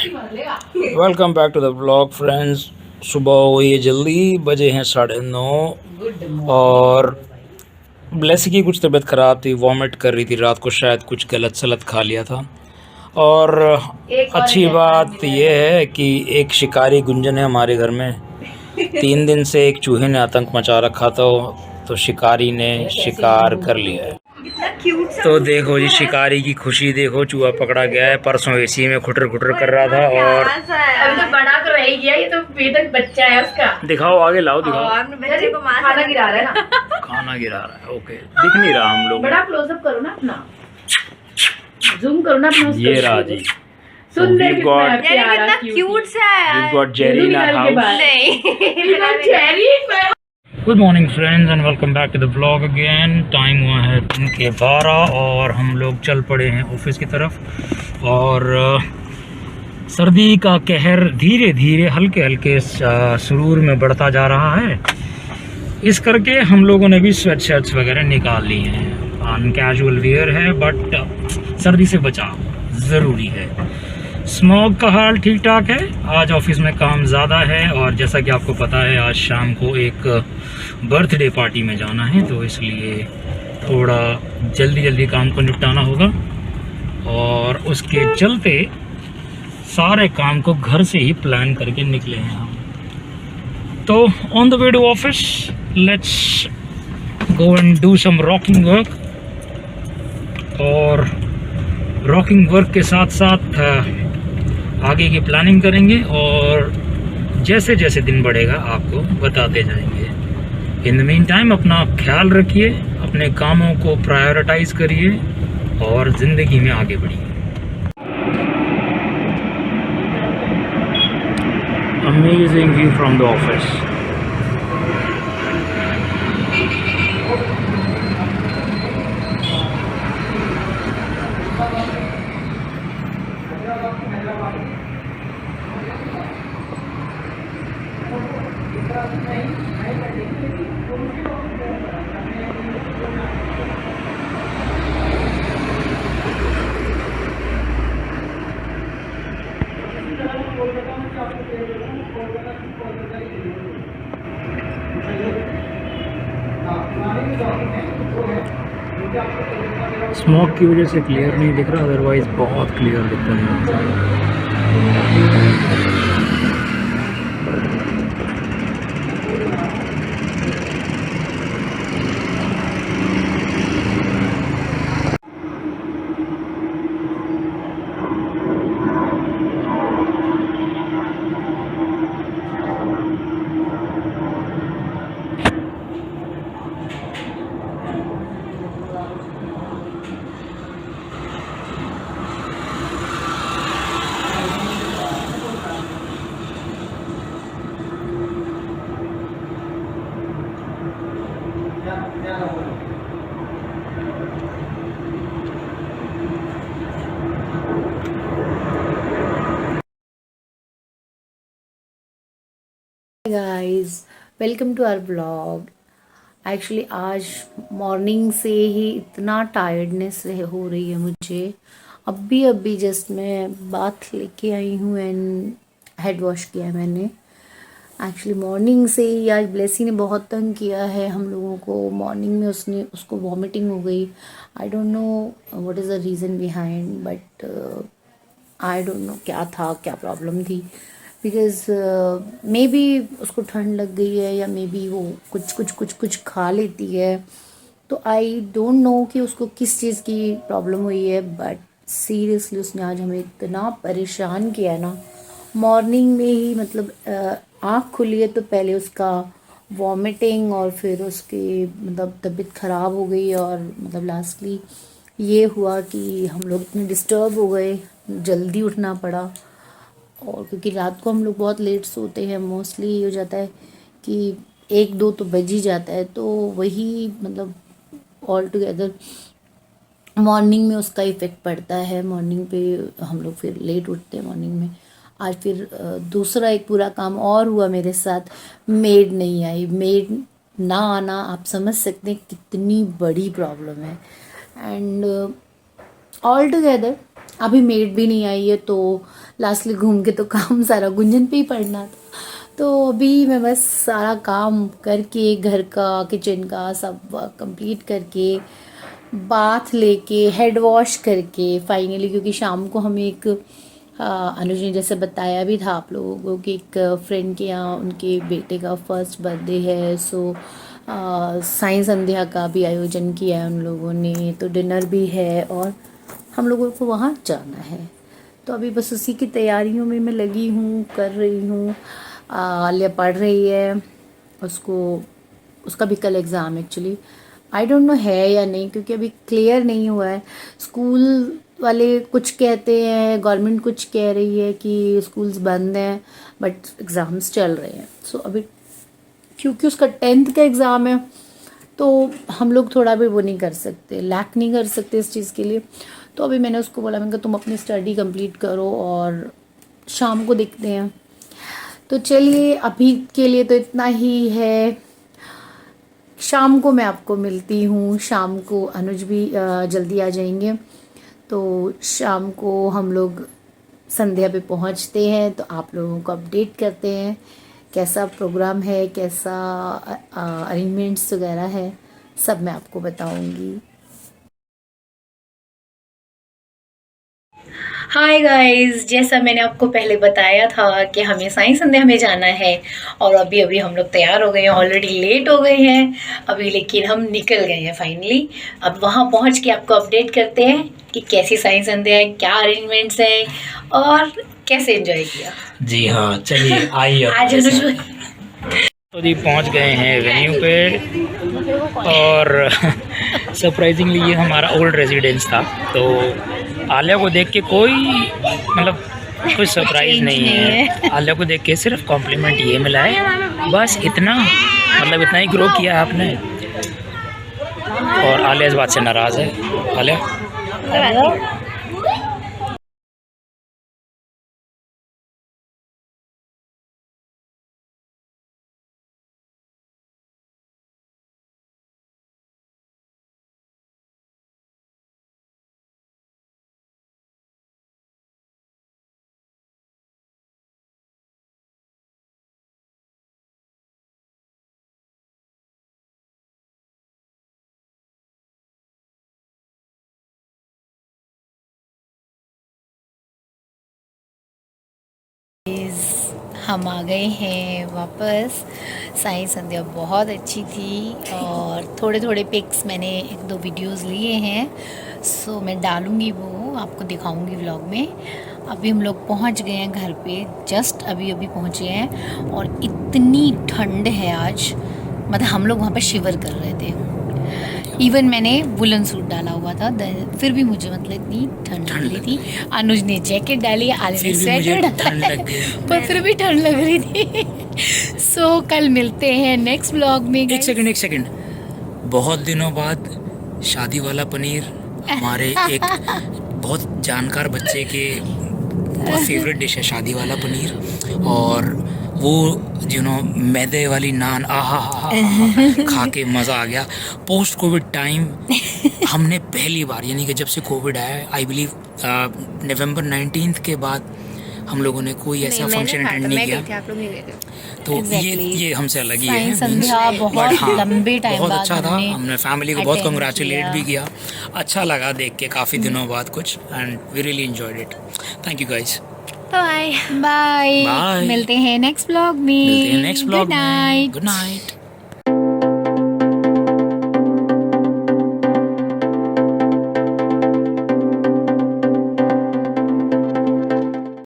Welcome back to the blog friends. सुबह हुई है जल्दी, बजे हैं 9:30 और ब्लेसी की कुछ तबीयत ख़राब थी, वॉमिट कर रही थी रात को, शायद कुछ गलत सलत खा लिया था। और अच्छी बात यह है कि एक शिकारी गुंजन है हमारे घर में। 3 दिन से एक चूहे ने आतंक मचा रखा था, तो शिकारी ने शिकार कर लिया है। तो देखो जी, शिकारी की खुशी देखो, चूहा पकड़ा गया है। परसों एसी में खुटर खुटर कर रहा था और अभी तो बड़ा तो रह ही गया, ये तो बेतक बच्चा है उसका। दिखाओ, आगे लाओ, दिखाओ। बच्चे को खाना गिरा रहा है ना। खाना गिरा रहा है, ओके। दिख नहीं रहा हम लोग। बड़ा क्लोजअप करो ना अपना, जूम करो ना अपना। ये रहा जी। सुंदर we've got- कितना क्यूट सा है। We've got Jerry in our house. नहीं good morning friends and welcome back to the blog again. Time हुआ है दिन के 12 और हम लोग चल पड़े हैं ऑफिस की तरफ। और सर्दी का कहर धीरे धीरे हल्के हल्के सुरूर में बढ़ता जा रहा है। इस करके हम लोगों ने भी स्वेट शर्ट्स वगैरह निकाल ली हैं। अन कैजुअल वियर है बट सर्दी से बचाव ज़रूरी है। स्मॉग का हाल ठीक ठाक है। आज ऑफिस में काम ज़्यादा है और जैसा कि आपको पता है आज शाम को एक बर्थडे पार्टी में जाना है, तो इसलिए थोड़ा जल्दी जल्दी काम को निपटाना होगा। और उसके चलते सारे काम को घर से ही प्लान करके निकले हैं हम। तो on the way to office, let's go and do some rocking work. और रॉकिंग वर्क के साथ साथ आगे की प्लानिंग करेंगे और जैसे जैसे दिन बढ़ेगा आपको बताते जाएंगे। इन द मीन टाइम अपना ख्याल रखिए, अपने कामों को प्रायोरिटाइज करिए और ज़िंदगी में आगे बढ़िए। Amazing view from the office. Smoke की वजह से क्लियर नहीं दिख रहा, अदरवाइज बहुत क्लियर दिखता है। Guys, welcome to our blog. Actually आज मॉर्निंग से ही इतना टायर्डनेस हो रही है मुझे। अभी जस्ट मैं बाथ लेके आई हूँ एंड हेड वॉश किया है मैंने। एक्चुअली मॉर्निंग से ही आज ब्लेसी ने बहुत तंग किया है हम लोगों को। मॉर्निंग में उसको वॉमिटिंग हो गई। I don't know what is the reason behind, but I don't know क्या था, क्या प्रॉब्लम थी। बिकॉज मे बी उसको ठंड लग गई है या मे बी वो कुछ खा लेती है। तो आई डोंट नो कि उसको किस चीज़ की प्रॉब्लम हुई है, बट सीरियसली उसने आज हमें इतना परेशान किया ना। मॉर्निंग में ही मतलब आँख खुली है तो पहले उसका वॉमिटिंग और फिर उसकी मतलब तबीयत ख़राब हो गई और मतलब लास्टली ये हुआ कि हम लोग इतने डिस्टर्ब हो गए, जल्दी उठना पड़ा। और क्योंकि रात को हम लोग बहुत लेट सोते हैं, मोस्टली ये हो जाता है कि 1-2 तो बज ही जाता है। तो वही मतलब ऑल टुगेदर मॉर्निंग में उसका इफ़ेक्ट पड़ता है। मॉर्निंग पे हम लोग फिर लेट उठते हैं मॉर्निंग में। आज फिर दूसरा एक पूरा काम और हुआ मेरे साथ, मेड नहीं आई। मेड ना आना आप समझ सकते हैं कितनी बड़ी प्रॉब्लम है। एंड ऑल टुगेदर अभी मेड भी नहीं आई है तो लास्टली घूम के तो काम सारा गुंजन पे ही पड़ना था। तो अभी मैं बस सारा काम करके घर का, किचन का सब कंप्लीट करके, बाथ लेके, हेड वॉश करके फाइनली, क्योंकि शाम को हमें एक अनुज ने जैसे बताया भी था आप लोगों को कि एक फ्रेंड के यहाँ उनके बेटे का फर्स्ट बर्थडे है, सो साई संध्या का भी आयोजन किया है उन लोगों ने, तो डिनर भी है और हम लोगों को वहाँ जाना है। तो अभी बस उसी की तैयारियों में मैं लगी हूँ, कर रही हूँ। आलिया पढ़ रही है, उसका भी कल exam actually, I don't know है या नहीं, क्योंकि अभी क्लियर नहीं हुआ है। स्कूल वाले कुछ कहते हैं, गवर्नमेंट कुछ कह रही है कि स्कूल्स बंद हैं, बट एग्ज़ाम्स चल रहे हैं। सो अभी क्योंकि उसका 10th का एग्ज़ाम है, तो हम लोग थोड़ा भी वो नहीं कर सकते, लैक नहीं कर सकते इस चीज़ के लिए। तो अभी मैंने उसको बोला, मैंने कहा तुम अपनी स्टडी कंप्लीट करो और शाम को देखते हैं। तो चलिए अभी के लिए तो इतना ही है, शाम को मैं आपको मिलती हूँ। शाम को अनुज भी जल्दी आ जाएंगे, तो शाम को हम लोग संध्या पे पहुँचते हैं, तो आप लोगों को अपडेट करते हैं कैसा प्रोग्राम है, कैसा अरेंजमेंट्स वगैरह है, सब मैं आपको बताऊंगी। हाय गाइस, जैसा मैंने आपको पहले बताया था कि हमें साई संध्या में जाना है, और अभी अभी हम लोग तैयार हो गए हैं, ऑलरेडी लेट हो गए हैं अभी, लेकिन हम निकल गए हैं फाइनली। अब वहाँ पहुँच के आपको अपडेट करते हैं कि कैसी साई संध्या है, क्या अरेंजमेंट्स हैं और कैसे एंजॉय किया। जी हाँ, चलिए आइए। आज अनुज तो जी पहुँच गए हैं वेन्यू पे, और सरप्राइजिंगली ये हमारा ओल्ड रेजिडेंस था, तो आलिया को देख के कोई सरप्राइज नहीं है। आलिया को देख के सिर्फ कॉम्प्लीमेंट ये मिला है, बस इतना, इतना ही ग्रो किया है आपने। और आलिया इस बात से नाराज़ है। आलिया हम आ गए हैं वापस। साई संध्या बहुत अच्छी थी, और थोड़े थोड़े पिक्स मैंने 1-2 वीडियोस लिए हैं, सो मैं डालूँगी, वो आपको दिखाऊँगी व्लॉग में। अभी हम लोग पहुँच गए हैं घर पे, जस्ट अभी पहुँचे हैं, और इतनी ठंड है आज, हम लोग वहाँ पे शिवर कर रहे थे। इवन मैंने वुलन सूट डाला हुआ था, फिर भी मुझे इतनी ठंड लग रही थी। अनुज ने जैकेट डाली, आलिया ने स्वेटर डाला, पर फिर भी ठंड लग रही थी। सो कल मिलते हैं नेक्स्ट व्लॉग में। एक सेकंड, बहुत दिनों बाद शादी वाला पनीर हमारे एक बहुत जानकार बच्चे के बहुत फेवरेट डिश है, शादी वाला पनीर। और वो मैदे वाली नान, खा के मज़ा आ गया। पोस्ट कोविड टाइम हमने पहली बार, यानी कि जब से कोविड आया, आई बिलीव नवंबर 19 के बाद हम लोगों ने कोई ऐसा फंक्शन अटेंड नहीं किया। तो ये हमसे अलग ही है। बहुत लंबे टाइम बहुत बाद अच्छा था, हमने फैमिली को बहुत कंग्रेचुलेट भी किया। अच्छा लगा देख के काफ़ी दिनों बाद कुछ, and we really enjoyed it. Thank you guys, bye bye, मिलते हैं नेक्स्ट व्लॉग में। Good night.